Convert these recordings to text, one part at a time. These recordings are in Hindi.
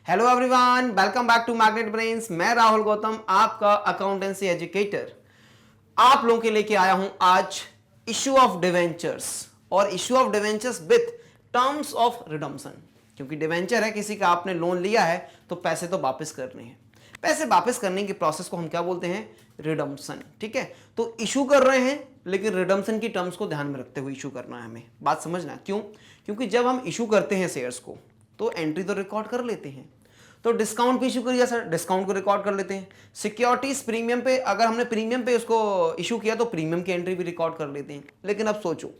Hello everyone, welcome back to Magnet Brains. मैं राहुल गौतम, आपका अकाउंटेंसी एजुकेटर, आप लोगों के लेके आया हूं आज इशू ऑफ डिवेंचर्स और issue of debentures with terms of redemption. क्योंकि डिवेंचर है, किसी का आपने लोन लिया है तो पैसे तो वापस करने हैं। पैसे वापस करने की प्रोसेस को हम क्या बोलते हैं? रिडम्पशन। ठीक है, तो इशू कर रहे हैं लेकिन रिडम्पशन की टर्म्स को ध्यान में रखते हुए इशू करना है हमें। बात समझना क्यों? क्योंकि जब हम इशू करते हैं शेयर्स को तो एंट्री तो रिकॉर्ड कर लेते हैं, तो डिस्काउंट पे इशू करिए सर, डिस्काउंट को रिकॉर्ड कर लेते हैं। सिक्योरिटीज प्रीमियम पे अगर हमने प्रीमियम पे उसको इशू किया तो प्रीमियम की एंट्री भी रिकॉर्ड कर लेते हैं। लेकिन अब सोचो,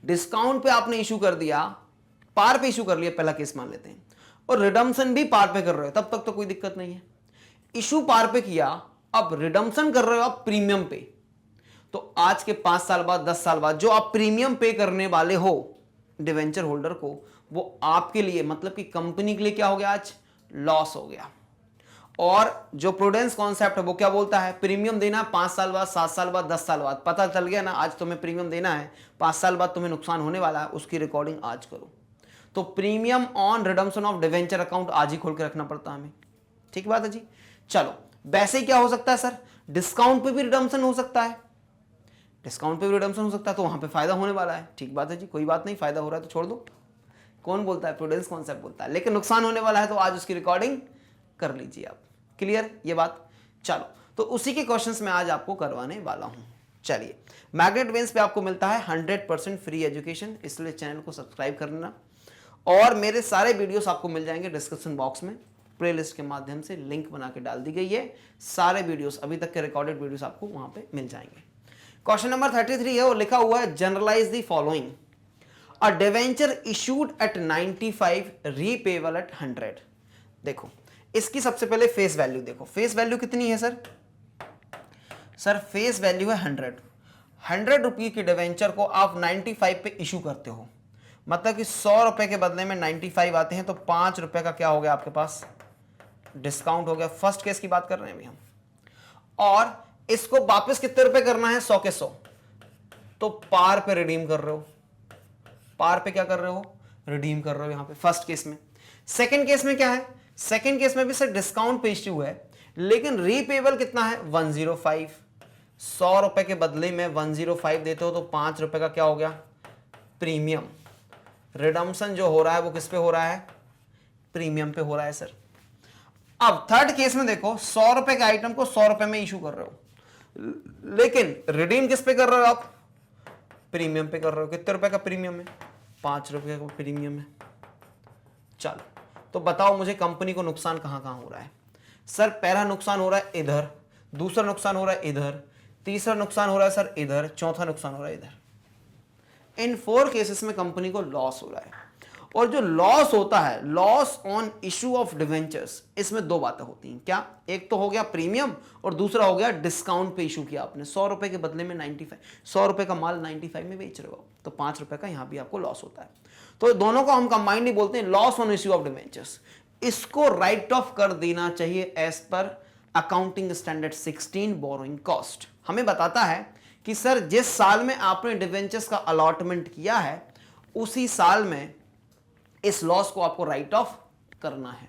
डिस्काउंट पे आपने इशू कर दिया, पार पे इशू कर लिया, पहला केस मान लेते हैं, और रिडम्पशन भी पार पे कर रहे हो, तब तक तो कोई दिक्कत नहीं है। इशू पार पे किया, अब रिडम्पशन कर रहे हो आप प्रीमियम पे, तो आज के 5 साल बाद 10 साल बाद जो आप प्रीमियम पे करने वाले हो डिवेंचर होल्डर को, वो आपके लिए मतलब कि कंपनी के लिए क्या हो गया? आज लॉस हो गया। और जो प्रूडेंस कॉन्सेप्ट है वो क्या बोलता है? प्रीमियम देना 5 साल बाद, 7 साल बाद, 10 साल बाद। पता चल गया ना, आज तुम्हें प्रीमियम देना है, 5 साल बाद तुम्हें नुकसान होने वाला है, उसकी रिकॉर्डिंग आज करो। तो premium on redemption of debenture account आज ही खोल के रखना पड़ता है हमें। ठीक बात है जी। चलो, वैसे ही क्या हो सकता है सर? डिस्काउंट पे भी रिडम्पशन हो सकता है, डिस्काउंट पे भी रिडम्पशन हो सकता है, तो वहां पे फायदा होने वाला है। ठीक बात है जी, कोई बात नहीं, फायदा हो रहा है तो छोड़ दो। कौन बोलता है? प्रूडेंस कॉन्सेप्ट बोलता है। लेकिन नुकसान होने वाला है तो आज उसकी रिकॉर्डिंग कर लीजिए आप। क्लियर ये बात? चलो, तो उसी के क्वेश्चंस में आज आपको करवाने वाला हूं। चलिए, मैग्नेट ब्रेन्स पे आपको मिलता है 100% फ्री एजुकेशन, इसलिए चैनल को सब्सक्राइब कर लेना। और मेरे सारे वीडियोस आपको मिल जाएंगे डिस्क्रिप्शन बॉक्स में, प्लेलिस्ट के माध्यम से लिंक बना के डाल दी गई है। सारे वीडियोस, अभी तक के रिकॉर्डेड वीडियोस आपको वहां पे मिल जाएंगे। क्वेश्चन नंबर 33 है और लिखा हुआ है journalise the following. A debenture issued at 95, repayable at 100। देखो, इसकी सबसे पहले फेस वैल्यू देखो। फेस वैल्यू कितनी है सर? सर फेस वैल्यू है 100 रुपये की डिवेंचर को आप 95 पे इशू करते हो, मतलब कि 100 रुपए के बदले में 95 आते हैं, तो 5 रुपए का क्या हो गया आपके पास? डिस्काउंट हो गया। फर्स्ट केस की बात कर रहे हैं अभी हम। और इसको वापस कितने रुपए करना है? 100 के 100, तो पार पे रिडीम कर रहे हो। पार पे क्या कर रहे हो? रिडीम कर रहे हो यहां पे फर्स्ट केस में। सेकंड केस में क्या है? सेकंड केस में भी सर डिस्काउंट पे इश्यू है, लेकिन रीपेबल कितना है? 105। 100 रुपए के बदले में 105 देते हो, तो 5 रुपए का क्या हो गया? प्रीमियम। रिडम्पशन जो हो रहा है वो किस पे हो रहा है? प्रीमियम पे हो रहा है सर। अब थर्ड केस में देखो, 100 रुपए के आइटम को 100 रुपए में इशू कर रहे हो, लेकिन रिडीम किस पे कर रहे हो आप? प्रीमियम पे कर रहे हो। कितने रुपए का प्रीमियम है? 5 रुपए का प्रीमियम है। चलो, तो बताओ मुझे कंपनी को नुकसान कहां कहां हो रहा है? सर पहला नुकसान हो रहा है इधर, दूसरा नुकसान हो रहा है इधर, तीसरा नुकसान हो रहा है सर इधर, चौथा नुकसान हो रहा है इधर। इन 4 केसेस में कंपनी को लॉस हो रहा है। और जो लॉस होता है, loss on issue of debentures, इसमें 2 बातें होती हैं। क्या? एक तो हो गया प्रीमियम और दूसरा हो गया डिस्काउंट पे इशू किया आपने। 100 रुपए के बदले में 95, 100 रुपए का माल 95 में बेच रहे हो, तो 5 रुपए का यहां भी आपको लॉस होता है। तो दोनों को हम कंबाइंडली बोलते हैं loss on issue of debentures. इसको राइट ऑफ कर देना चाहिए as per accounting standard 16 borrowing cost. हमें बताता है कि सर जिस साल में आपने डिवेंचर्स का अलॉटमेंट किया है उसी साल में इस लॉस को आपको राइट ऑफ करना है।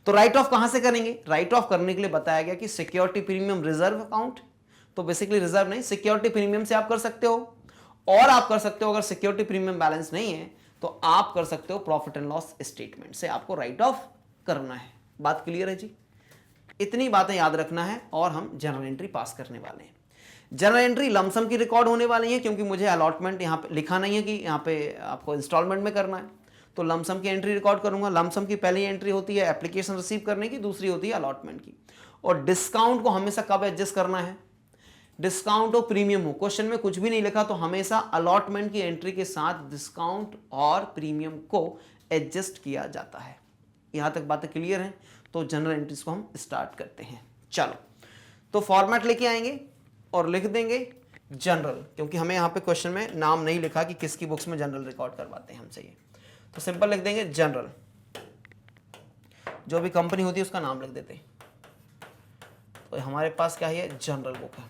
तो राइट ऑफ कहां से करेंगे? राइट ऑफ करने के लिए बताया गया कि सिक्योरिटी प्रीमियम रिजर्व अकाउंट, तो बेसिकली रिजर्व नहीं, सिक्योरिटी प्रीमियम से आप कर सकते हो। और आप कर सकते हो, अगर सिक्योरिटी प्रीमियम बैलेंस नहीं है तो आप कर सकते हो प्रॉफिट एंड लॉस स्टेटमेंट से, आपको राइट ऑफ करना है। बात क्लियर है जी? इतनी बातें याद रखना है और हम जनरल एंट्री पास करने वाले हैं। जनरल एंट्री लमसम की रिकॉर्ड होने वाली है, क्योंकि मुझे अलॉटमेंट यहां पे लिखा नहीं है कि यहां पे आपको इंस्टॉलमेंट में करना है, तो लमसम की एंट्री रिकॉर्ड करूंगा। लमसम की पहली एंट्री होती है एप्लीकेशन रिसीव करने की, दूसरी होती है अलॉटमेंट की। और डिस्काउंट को हमेशा कब एडजस्ट करना है? डिस्काउंट हो प्रीमियम हो, क्वेश्चन में कुछ भी नहीं लिखा तो हमेशा अलॉटमेंट की एंट्री के साथ डिस्काउंट और प्रीमियम को एडजस्ट किया जाता है। यहां तक बातें क्लियर हैं? तो जनरल एंट्रीज को हम स्टार्ट करते हैं। चलो, तो फॉर्मेट लेके आएंगे और लिख देंगे जनरल, क्योंकि हमें यहां पे क्वेश्चन में नाम नहीं लिखा कि किसकी बुक्स में जनरल रिकॉर्ड करवाते हैं हमसे ये, तो सिंपल लिख देंगे जनरल। जो भी कंपनी होती है उसका नाम लिख देते हैं। तो हमारे पास क्या है? जनरल बुक है।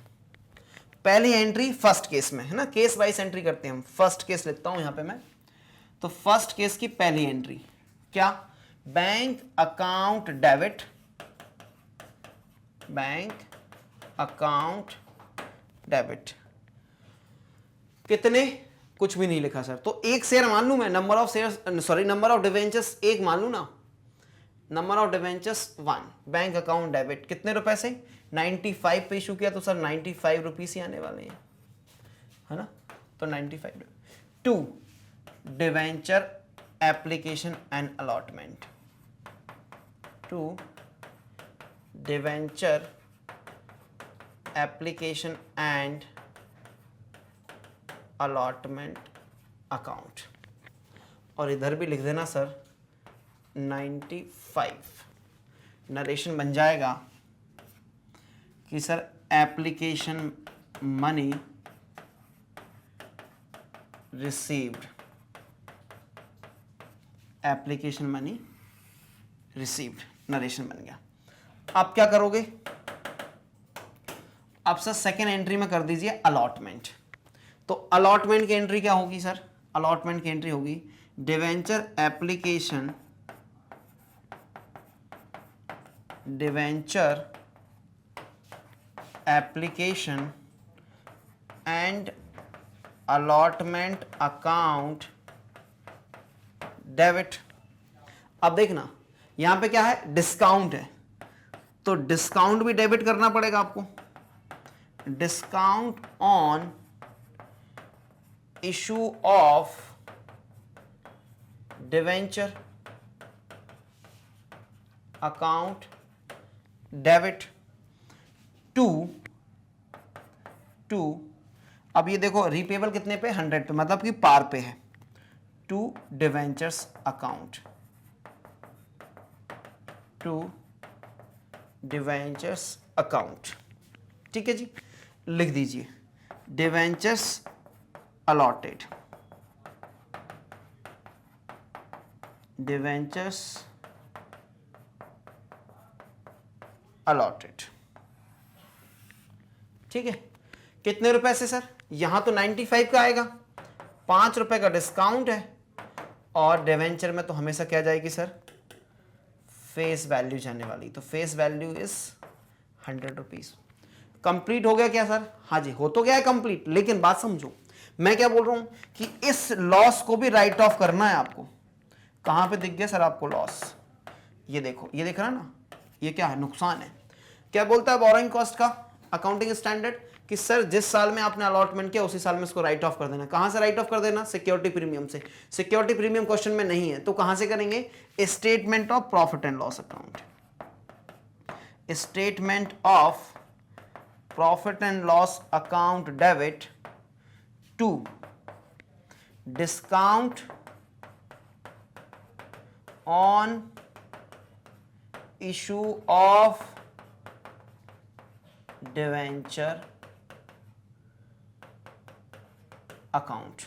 पहली एंट्री फर्स्ट केस में है ना, केस वाइज एंट्री करते हैं हम। फर्स्ट केस लिखता हूं यहां पे मैं। तो फर्स्ट केस की पहली एंट्री क्या? Bank account debit, bank account debit, कितने, कुछ भी नहीं लिखा सर। तो एक शेयर मान लू मैं, number of share, sorry number of debentures एक मान लू ना, number of debentures 1, bank account debit कितने रुपए से, 95 पे इशू किया तो सर 95 रुपीस ही आने वाले हैं, है ना। तो 95। 2 debenture application and allotment, 2 debenture application and allotment account, और इधर भी लिख देना सर 95। नरेशन बन जाएगा कि sir application money received, application money received, narration बन गया। आप क्या करोगे, अब सर सेकेंड एंट्री में कर दीजिए अलॉटमेंट। तो अलॉटमेंट की एंट्री क्या होगी सर, अलॉटमेंट की एंट्री होगी debenture application, debenture application and allotment account debit. अब देखना यहां पे क्या है, डिस्काउंट है, तो डिस्काउंट भी डेबिट करना पड़ेगा आपको, discount on issue of debenture account debit to, अब ये देखो रीपेबल कितने पे, 100 पे, मतलब कि पार पे है, to debentures account, to debentures account, ठीक है जी। लिख दीजिए डिवेंचर्स अलॉटेड, डिवेंचर्स अलॉटेड, ठीक है। कितने रुपए से सर, यहां तो 95 का आएगा, 5 रुपए का डिस्काउंट है, और डिवेंचर में तो हमेशा क्या जाएगी सर, फेस वैल्यू जाने वाली, तो face value is 100 rupees. Complete हो गया क्या सर, हाँ जी हो तो गया है कंप्लीट, लेकिन बात समझो मैं क्या बोल रहा हूं कि इस लॉस को भी राइट ऑफ करना है आपको। कहां पे दिख गया सर आपको लॉस, ये देखो, ये दिख रहा है ना, ये क्या है, नुकसान है। क्या बोलता है बोरोइंग कॉस्ट का अकाउंटिंग स्टैंडर्ड, कि सर जिस साल में आपने अलॉटमेंट किया उसी साल में इसको राइट ऑफ कर देना। कहां से राइट ऑफ कर देना, सिक्योरिटी प्रीमियम से। सिक्योरिटी प्रीमियम क्वेश्चन में नहीं है तो कहां से करेंगे, statement of profit and loss account, statement of profit and loss account debit to discount on issue of debenture account,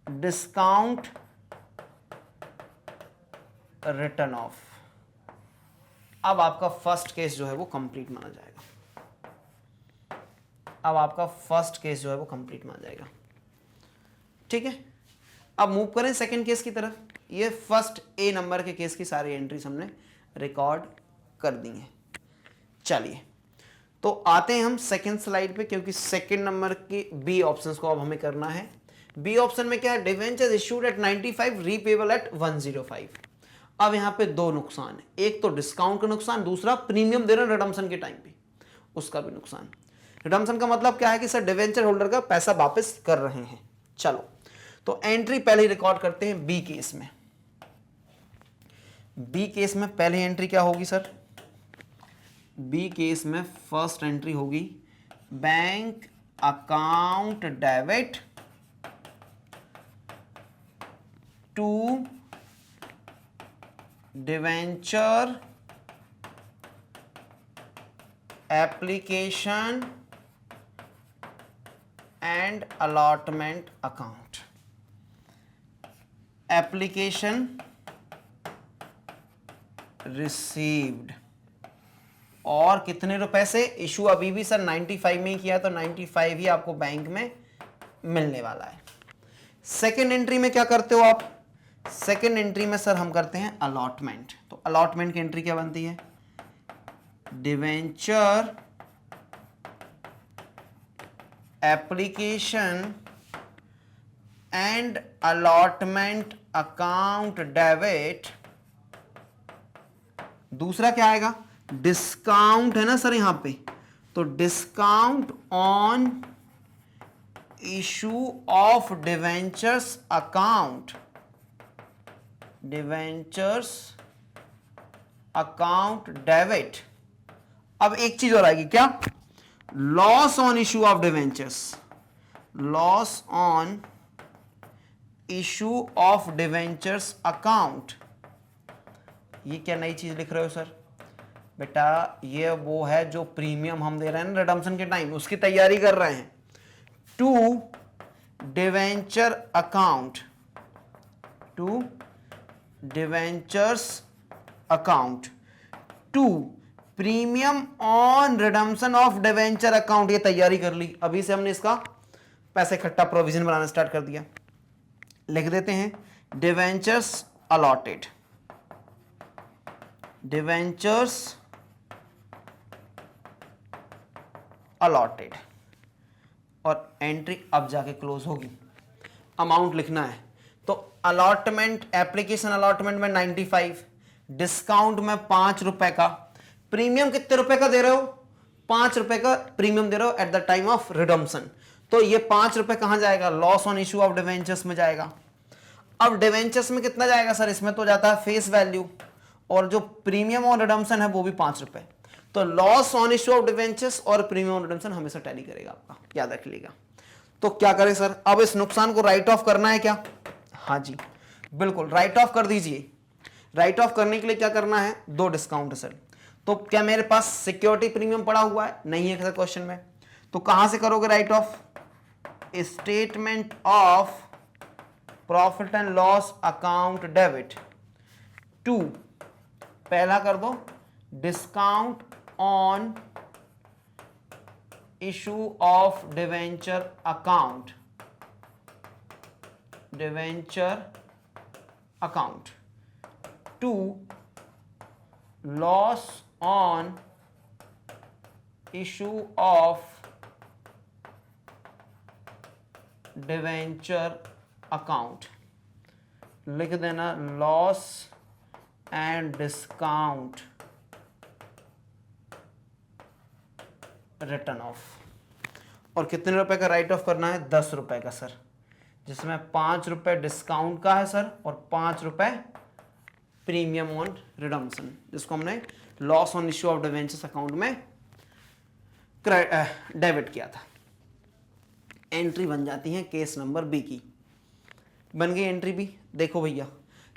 discount written off. अब आपका फर्स्ट केस जो है वो कंप्लीट माना जाएगा, अब आपका फर्स्ट केस जो है वो कंप्लीट माना जाएगा, ठीक है। अब मूव करें सेकंड केस की तरफ। ये फर्स्ट ए नंबर के केस की सारी एंट्रीज हमने रिकॉर्ड कर दी हैं। चलिए तो आते हैं हम सेकंड स्लाइड पे, क्योंकि सेकंड नंबर की बी ऑप्शंस को अब हमें करना है। बी ऑप्शन में क्या है, debentures issued at 95, repayable at 105। अब यहां पे दो नुकसान है, एक तो डिस्काउंट का नुकसान, दूसरा प्रीमियम दे रहे हैं रिडम्पशन के टाइम पे, उसका भी नुकसान। रिडम्पशन का मतलब क्या है कि सर डिवेंचर होल्डर का पैसा वापस कर रहे हैं। चलो तो एंट्री पहले रिकॉर्ड करते हैं बी केस में। बी केस में पहली एंट्री क्या होगी सर, बी केस में फर्स्ट एंट्री होगी bank account debit to debenture application and allotment account. Application received, और कितने रुपए से, इशू अभी भी सर 95 में ही किया तो 95 ही आपको बैंक में मिलने वाला है। सेकेंड एंट्री में क्या करते हो आप, सेकेंड एंट्री में सर हम करते हैं अलॉटमेंट। तो अलॉटमेंट की एंट्री क्या बनती है? Debenture application and allotment account debit. दूसरा क्या आएगा? डिस्काउंट है ना सर यहां पे, तो discount on issue of debentures account, debentures account debit. अब एक चीज और आएगी क्या? Loss on issue of debentures, loss on issue of debentures account. ये क्या नई चीज लिख रहे हो सर? बेटा ये वो है जो प्रीमियम हम दे रहे हैं ना रिडम्पशन के टाइम, उसकी तैयारी कर रहे हैं। To debenture account, to debentures account, to premium on redemption of debenture account. ये तैयारी कर ली, अभी से हमने इसका पैसे इकट्ठा प्रोविजन बनाना स्टार्ट कर दिया। लिख देते हैं डिवेंचर्स अलॉटेड, डिवेंचर्स अलॉटेड, और एंट्री अब जाके क्लोज होगी। अमाउंट लिखना है, तो अलॉटमेंट, एप्लीकेशन अलॉटमेंट में 95, डिस्काउंट में 5 रुपए का, प्रीमियम कितने रुपए का दे रहे हो? 5 रुपए का प्रीमियम दे रहे हो at the time of redemption. तो ये 5 रुपए कहां जाएगा? Loss on issue of debentures में जाएगा। अब डिवेंचर्स में कितना जाएगा सर? इसमें तो जाता है फेस वैल्यू, और जो प्रीमियम ऑन रिडम्पशन है वो भी 5 रुपए। तो loss on issue of debentures और प्रीमियम ऑन रिडम्पशन हमेशा टैली करेगा आपका, याद रख लीजिएगा। तो क्या करें सर? अब इस नुकसान को राइट ऑफ करना है क्या? हाँ जी बिल्कुल, राइट ऑफ कर दीजिए। राइट ऑफ करने के लिए क्या करना है? 2 डिस्काउंट है सर। तो क्या मेरे पास सिक्योरिटी प्रीमियम पड़ा हुआ है? नहीं है सर क्वेश्चन में। तो कहां से करोगे right off? Statement of profit and loss account debit. 2 पहला कर दो discount on issue of debenture account, debenture account. 2 loss on issue of debenture account. लिख देना loss and discount written of. और कितने रुपए का राइट ऑफ करना है? 10 रुपए का सर, जिसमें 5 रुपए डिस्काउंट का है सर और 5 रुपए प्रीमियम ऑन रिडम्पशन, जिसको हमने loss on issue of debentures account में डेबिट किया था। एंट्री बन जाती है केस नंबर बी की। बन गई एंट्री बी। देखो भैया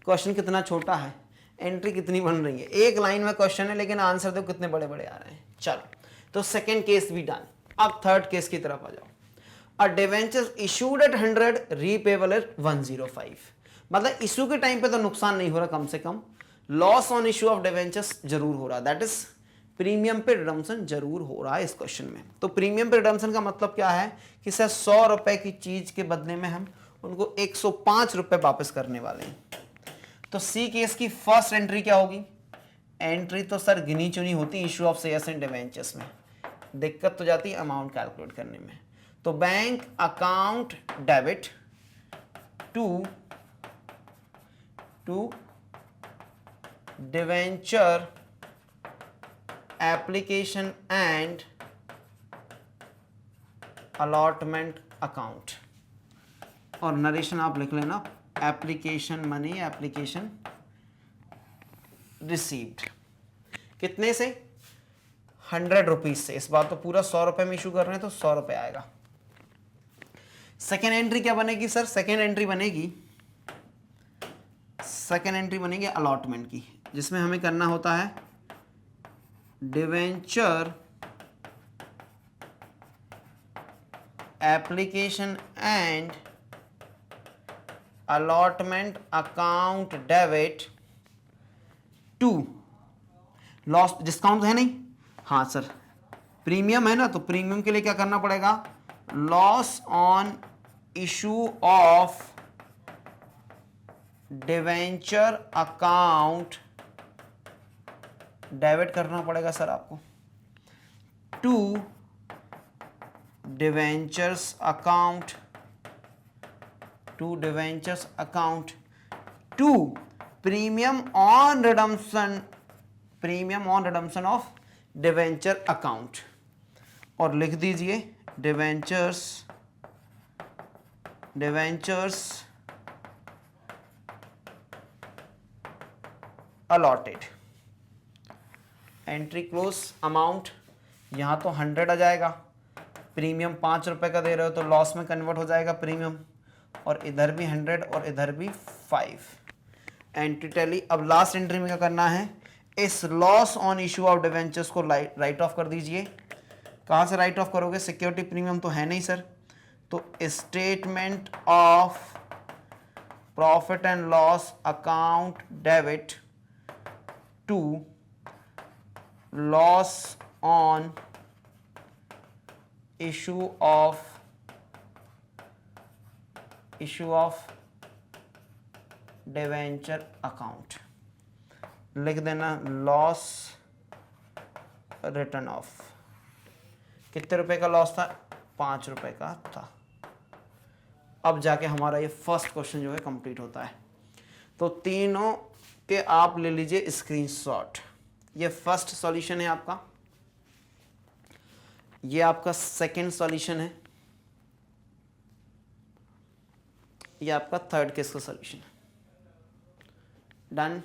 क्वेश्चन कितना छोटा है, एंट्री कितनी बन रही है। एक लाइन में क्वेश्चन है लेकिन आंसर देखो कितने बड़े बड़े आ रहे हैं। चलो तो सेकेंड केस भी डन। अब थर्ड केस की तरफ आ जाओ। A debenture issued at 100, repayable at 105। मतलब इशू के टाइम पे तो नुकसान नहीं हो रहा, कम से कम loss on issue of debentures जरूर हो रहा, दैट इज प्रीमियम पे रिडम्पशन जरूर हो रहा है इस क्वेश्चन में। तो प्रीमियम पे रिडम्पशन का मतलब क्या है कि सर 100 रुपए की चीज के बदले में हम उनको 105 रुपए वापस करने वाले हैं। तो सी केस की फर्स्ट एंट्री क्या होगी? एंट्री तो सर गिनी चुनी होती है issue of shares and debentures में, दिक्कत तो जाती है अमाउंट कैलकुलेट करने में। तो bank account debit to debenture application and allotment account. और नरेशन आप लिख लेना एप्लीकेशन मनी, एप्लीकेशन रिसीव्ड। कितने से? 100 रुपीज से। इस बार तो पूरा 100 रुपए में इशू कर रहे हैं तो 100 रुपए आएगा। सेकेंड एंट्री क्या बनेगी सर? सेकेंड एंट्री बनेगी अलॉटमेंट की, जिसमें हमें करना होता है debenture application and allotment account debit to loss. Discount है नहीं? हाँ सर प्रीमियम है ना, तो प्रीमियम के लिए क्या करना पड़ेगा? Loss on issue of debenture account debit करना पड़ेगा सर आपको to debentures account to premium on redemption of debenture account, और लिख दीजिए debentures allotted. Entry close amount यहां तो 100 आ जाएगा, प्रीमियम 5 रुपए का दे रहे हो तो लॉस में कन्वर्ट हो जाएगा प्रीमियम, और इधर भी 100 और इधर भी 5। Entry tally. अब लास्ट एंट्री में क्या करना है, इस loss on issue of debentures को राइट ऑफ कर दीजिए। कहां से राइट ऑफ करोगे, सिक्योरिटी प्रीमियम तो है नहीं सर, तो statement of profit and loss account debit to loss on issue of debenture account, लिख देना लॉस रिटर्न ऑफ। कितने रुपए का लॉस था, 5 रुपए का था। अब जाके हमारा ये फर्स्ट क्वेश्चन जो है कंप्लीट होता है। तो तीनों के आप ले लीजिए स्क्रीनशॉट। ये फर्स्ट सॉल्यूशन है आपका, ये आपका सेकंड सॉल्यूशन है, ये आपका थर्ड केस का सॉल्यूशन है। डन।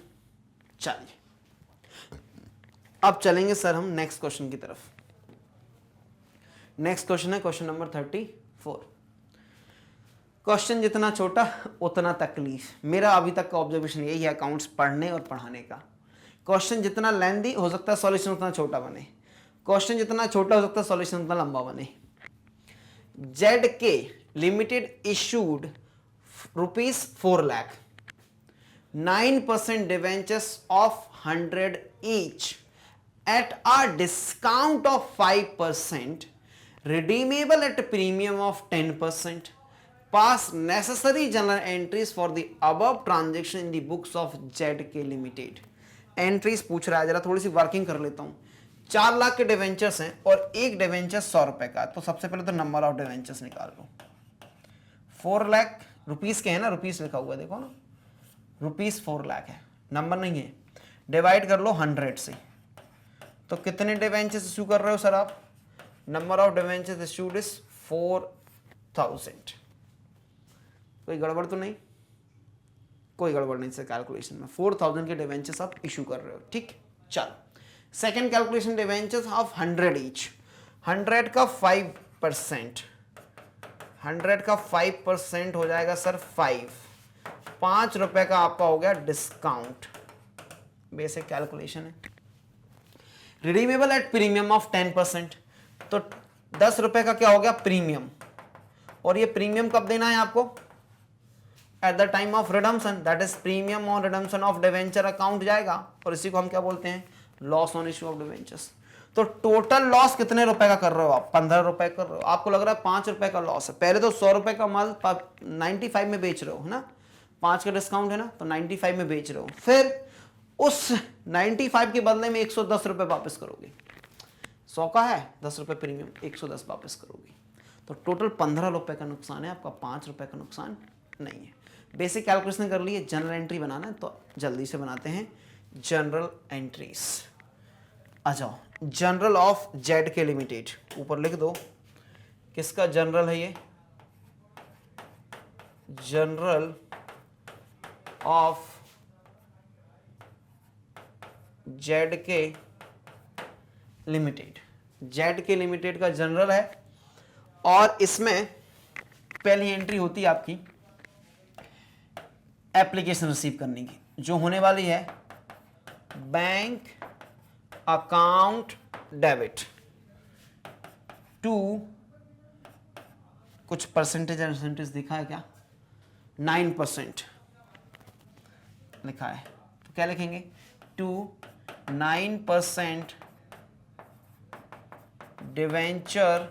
चलिए अब चलेंगे सर हम नेक्स्ट क्वेश्चन की तरफ। नेक्स्ट क्वेश्चन है क्वेश्चन नंबर 34। क्वेश्चन जितना छोटा उतना तकलीफ, मेरा अभी तक का ऑब्जर्वेशन यही है अकाउंट्स पढ़ने और पढ़ाने का। क्वेश्चन जितना लेंदी हो सकता है सॉल्यूशन उतना छोटा बने, क्वेश्चन जितना छोटा हो सकता है सॉल्यूशन उतना लंबा बने। ZK limited issued ₹4 lakh 9% debentures of 100 each at a discount of 5%, redeemable at a premium of 10%. Pass necessary journal entries for the above transaction in the books of ZK Limited. Entries पूछ रहा है, जरा थोड़ी सी वर्किंग कर लेता हूं। 4 लाख के डिवेंचर्स हैं और एक डिवेंचर 100 रुपए का, तो सबसे पहले तो नंबर ऑफ डिवेंचर्स निकाल लो। 4 लाख रुपीस के हैं ना, रुपीस लिखा हुआ है देखो ना, रुपीस 4 लाख है, नंबर नहीं है। डिवाइड कर लो 100 से, तो कितने डिवेंचर्स इशू कर रहे हो सर आप, number of debentures issued is 4000। कोई गड़बड़ तो नहीं, कोई गड़बड़ नहीं सर कैलकुलेशन में, 4000 के डिवेंचर्स आप इशू कर रहे हो, ठीक। चलो second calculation, debentures of 100 each, 100 का 5%, 100 का 5% हो जाएगा सर 5 रुपए का आपका हो गया डिस्काउंट, बेसिक कैलकुलेशन है। रिडीमेबल एट प्रीमियम ऑफ 10%, तो 10 रुपए का क्या हो गया प्रीमियम, और ये प्रीमियम कब देना है आपको, at the time of redemption, that is premium on redemption of debenture account जाएगा, और इसी को हम क्या बोलते हैं, loss on issue of debentures. तो टोटल लॉस कितने रुपए का कर रहे हो आप, 15 रुपए कर रहे हो। आपको लग रहा है 5 रुपए का लॉस है, पहले तो 100 रुपए का माल 95 में बेच रहे हो, है ना, 5 का डिस्काउंट है ना, तो 95 में बेच रहे हो, फिर उस 95 के बदले में 110 रुपए वापस करोगे। 100 का है 10 रुपए प्रीमियम, 110 वापस करोगे, तो टोटल 15 रुपए का नुकसान है आपका, 5 रुपए का नुकसान नहीं है। बेसिक कैलकुलेशन कर लिए, जनरल एंट्री बनाना है तो जल्दी से बनाते हैं जनरल एंट्रीज। आ जाओ, जनरल ऑफ ZK लिमिटेड, ऊपर लिख दो किसका जनरल है ये, general of ZK limited, ZK limited का जनरल है, और इसमें पहली एंट्री होती है आपकी एप्लीकेशन रिसीव करने की, जो होने वाली है बैंक अकाउंट डेबिट टू, कुछ परसेंटेज दिखा है क्या, 9% लिखा है, तो क्या लिखेंगे, to 9% debenture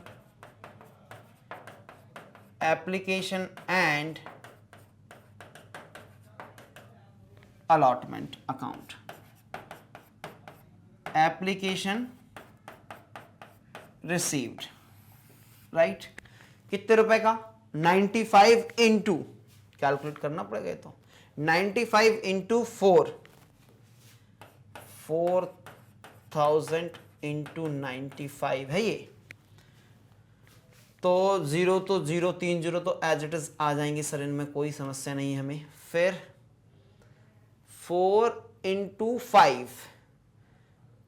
application and allotment account, application received, right कितने रुपए का 95 इंटू कैलकुलेट करना पड़ेगा तो 95 इंटू 4000 इंटू 95 है ये तो 0 तो 0 3 0 तो एज इट इज आ जाएंगे सर इनमें कोई समस्या नहीं है हमें फिर 4 इंटू 5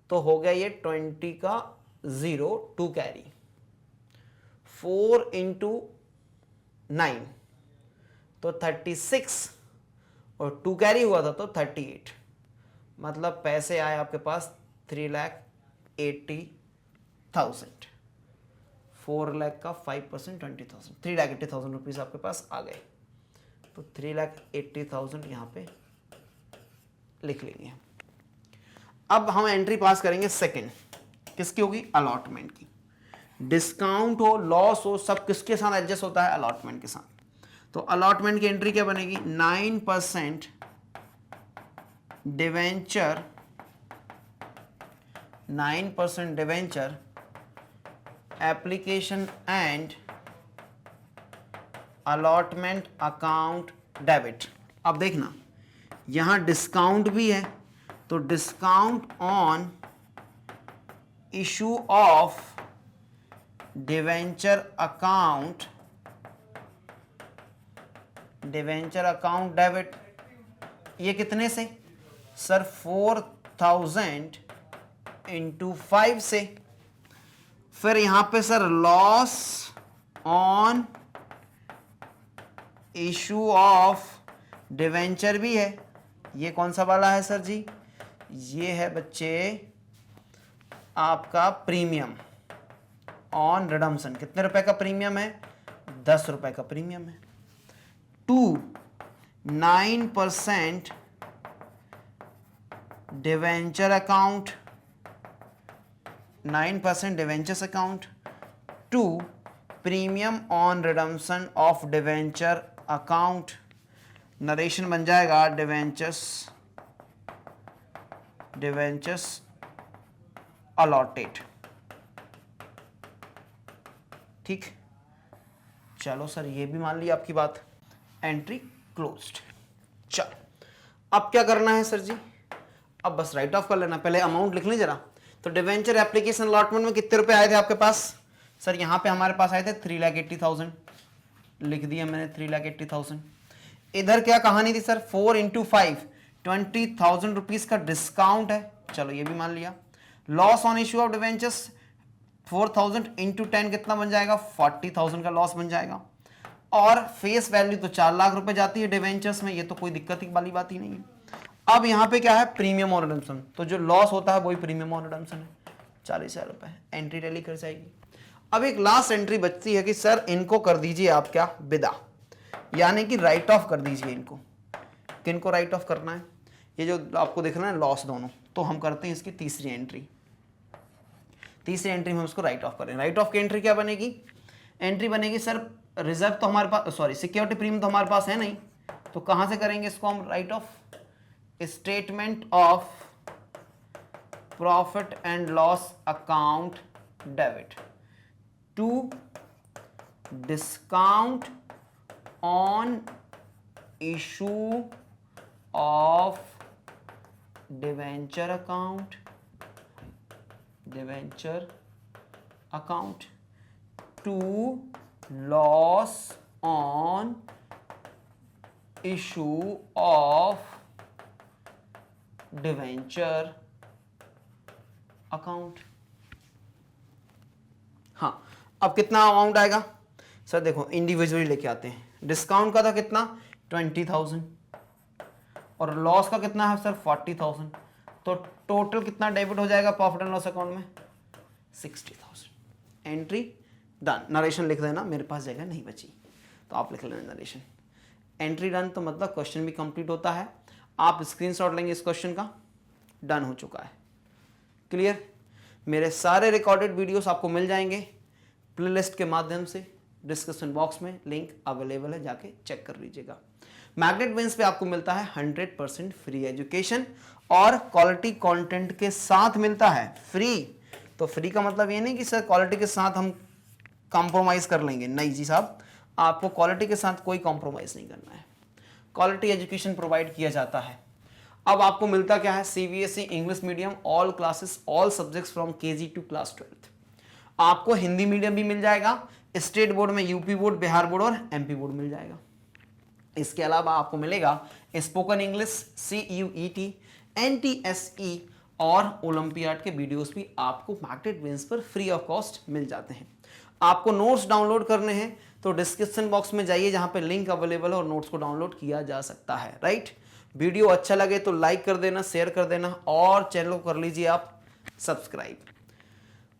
तो हो गया ये 20 का 0 2 कैरी 4 इंटू 9 तो 36 और 2 कैरी हुआ था तो 38 मतलब पैसे आए आपके पास 3,80,000 4 लाख का 5% 20,000 3,80,000 रुपीज आपके पास आ गए तो 3,80,000 यहां पे लिख लेंगे। अब हम एंट्री पास करेंगे सेकंड किसकी होगी अलॉटमेंट की डिस्काउंट हो लॉस हो सब किसके साथ एडजस्ट होता है अलॉटमेंट के साथ तो अलॉटमेंट की एंट्री क्या बनेगी 9% debenture 9% debenture application and allotment account debit. अब देखना यहां डिस्काउंट भी है तो discount on issue of debenture account debit ये कितने से सर 4,000 इंटू 5 से फिर यहां पे sir loss on issue of debenture भी है ये कौन सा वाला है सर जी ये है बच्चे आपका प्रीमियम ऑन रिडम्पशन कितने रुपए का प्रीमियम है 10 रुपए का प्रीमियम है 9% debenture account 9% debentures account 2 premium on redemption of debenture account narration बन जाएगा डिवेंचर्स अलॉटेड ठीक चलो सर ये भी मान ली आपकी बात एंट्री क्लोज्ड। चलो अब क्या करना है सर जी अब बस राइट ऑफ कर लेना पहले अमाउंट लिख लें जरा तो डिवेंचर एप्लीकेशन अलॉटमेंट में कितने रुपए आए थे आपके पास सर यहां पे हमारे पास आए थे 3,80,000 लिख दिया मैंने 3,80,000 इधर क्या कहानी थी सर 4 इंटू 5 20,000 रुपीज का डिस्काउंट है चलो ये भी मान लिया loss on issue of debentures 4,000 into 10 कितना बन जाएगा 40,000 का लॉस बन जाएगा और फेस वैल्यू तो 4 लाख रुपए जाती है डिवेंचर्स में ये तो कोई दिक्कत वाली बात ही नहीं है। अब यहां पे क्या है प्रीमियम ऑन रिडम्पशन तो जो लॉस होता है वही प्रीमियम ऑन रिडम्पशन है 40,000 रुपए एंट्री टैली कर जाएगी। अब एक लास्ट एंट्री बचती है कि सर इनको कर दीजिए आप क्या विदा यानी कि राइट ऑफ कर दीजिए इनको किनको राइट ऑफ करना है ये जो आपको दिख रहा है लॉस दोनों तो हम करते हैं इसकी तीसरी एंट्री में हम इसको राइट ऑफ करें राइट ऑफ की एंट्री क्या बनेगी एंट्री बनेगी सर रिजर्व तो हमारे पास सॉरी सिक्योरिटी प्रीमियम तो हमारे पास है नहीं तो कहां से करेंगे इसको हम write off statement of profit and loss account debit to discount on issue of debenture account to loss on issue of debenture account. हाँ अब कितना अमाउंट आएगा सर देखो इंडिविजुअली लेके आते हैं डिस्काउंट का था कितना 20,000 और लॉस का कितना है सर 40,000 तो टोटल कितना डेबिट हो जाएगा प्रॉफिट एंड लॉस अकाउंट में 60,000 एंट्री डन। नरेशन लिख देना मेरे पास जगह नहीं बची तो आप लिख लेना नरेशन एंट्री डन तो मतलब क्वेश्चन भी कंप्लीट होता है आप स्क्रीनशॉट लेंगे इस क्वेश्चन का डन हो चुका है क्लियर। मेरे सारे रिकॉर्डेड वीडियोस आपको मिल जाएंगे प्लेलिस्ट के माध्यम से डिस्क्रिप्शन बॉक्स में लिंक अवेलेबल है जाके चेक कर लीजिएगा। मैग्नेट ब्रेन्स पे आपको मिलता है 100% फ्री एजुकेशन और क्वालिटी कंटेंट के साथ मिलता है फ्री। तो फ्री का मतलब ये नहीं कि सर क्वालिटी के साथ हम कॉम्प्रोमाइज कर लेंगे, नहीं जी साहब, आपको क्वालिटी के साथ कोई कॉम्प्रोमाइज नहीं करना है, क्वालिटी एजुकेशन प्रोवाइड किया जाता है। अब आपको मिलता क्या है, CBSE English medium, all classes all subjects from KG to class 12। आपको हिंदी मीडियम भी मिल जाएगा, स्टेट बोर्ड में यूपी बोर्ड, बिहार बोर्ड और एमपी बोर्ड मिल जाएगा। इसके अलावा आपको मिलेगा स्पोकन इंग्लिश, CUET, NTSE और ओलंपियाड के वीडियोस भी आपको मैग्नेट ब्रेन्स पर फ्री ऑफ कॉस्ट मिल जाते हैं। आपको नोट्स डाउनलोड करने हैं तो डिस्क्रिप्शन बॉक्स में जाइए, जहां पे लिंक अवेलेबल है और नोट्स को डाउनलोड किया जा सकता है, राइट। वीडियो अच्छा लगे तो लाइक कर देना, शेयर कर देना और चैनल को कर लीजिए आप सब्सक्राइब।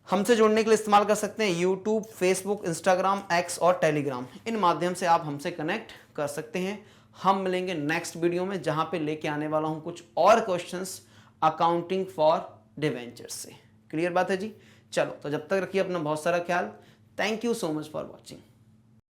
हमसे जुड़ने के लिए इस्तेमाल कर सकते हैं यूट्यूब, फेसबुक, इंस्टाग्राम, एक्स और टेलीग्राम। इन माध्यम से आप हमसे कनेक्ट कर सकते हैं। हम मिलेंगे नेक्स्ट वीडियो में, जहां पे लेके आने वाला हूं कुछ और क्वेश्चंस अकाउंटिंग फॉर डिवेंचर्स से। क्लियर बात है जी। चलो तो जब तक रखिए अपना बहुत सारा ख्याल। Thank you so much for watching.